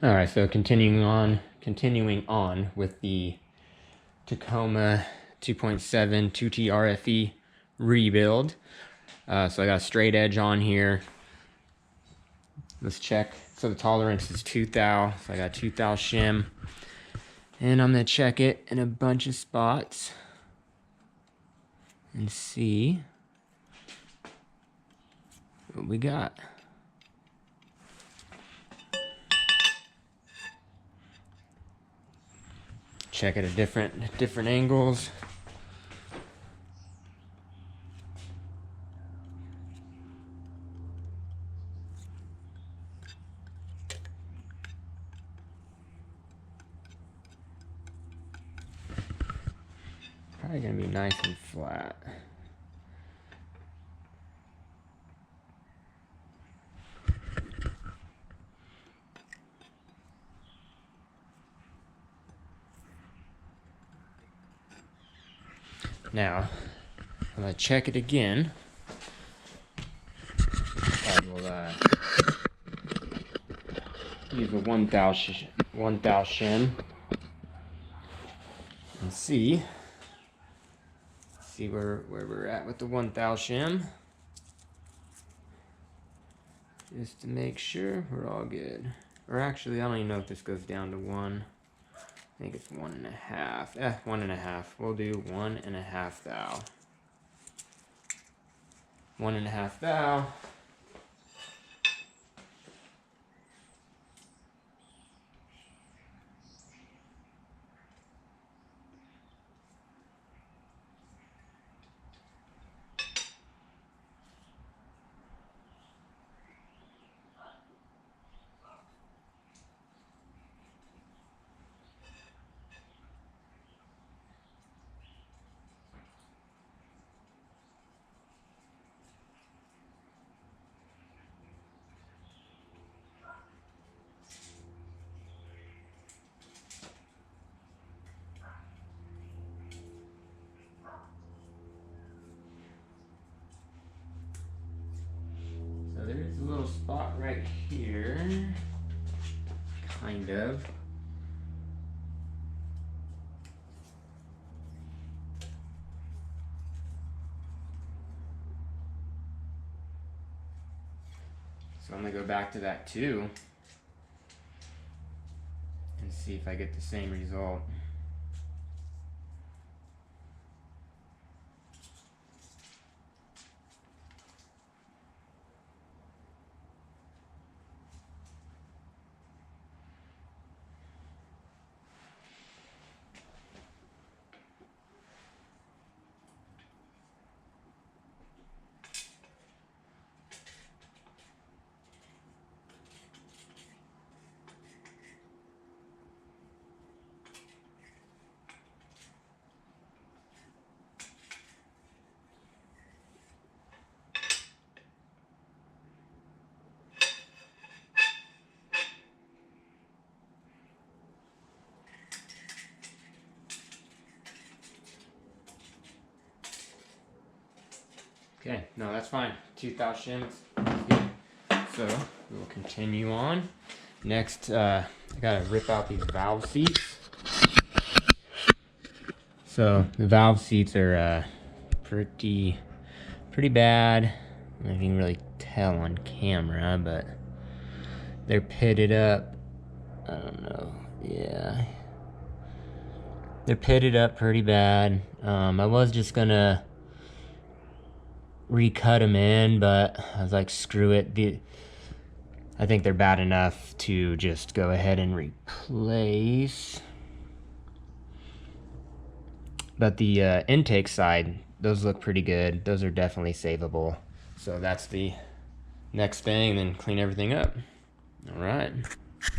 All right, so continuing on with the Tacoma 2.7 2T RFE rebuild. So I got a straight edge on here. Let's check. So the tolerance is 2 thou. So I got 2 thou shim. And I'm gonna check it in a bunch of spots and see what we got. Check it at different angles. Probably gonna be nice and flat. Now, I'm gonna check it again. I will use a 1 thou shim and see where we're at with the 1 thou shim, just to make sure we're all good. Or actually, I don't even know if this goes down to 1. I think it's 1.5. 1.5. We'll do 1.5 thou. 1.5 thou. There is a little spot right here, kind of. So I'm gonna go back to that too and see if I get the same result. Okay, no, that's fine. 2 thou shims. Good. So we will continue on. Next, I gotta rip out these valve seats. So the valve seats are pretty bad. I don't know if you can really tell on camera, but they're pitted up. I don't know. Yeah, they're pitted up pretty bad. I was just gonna recut them in, but I was like, screw it. I think they're bad enough to just go ahead and replace. But the intake side, those look pretty good. Those are definitely savable. So that's the next thing, and then clean everything up. All right.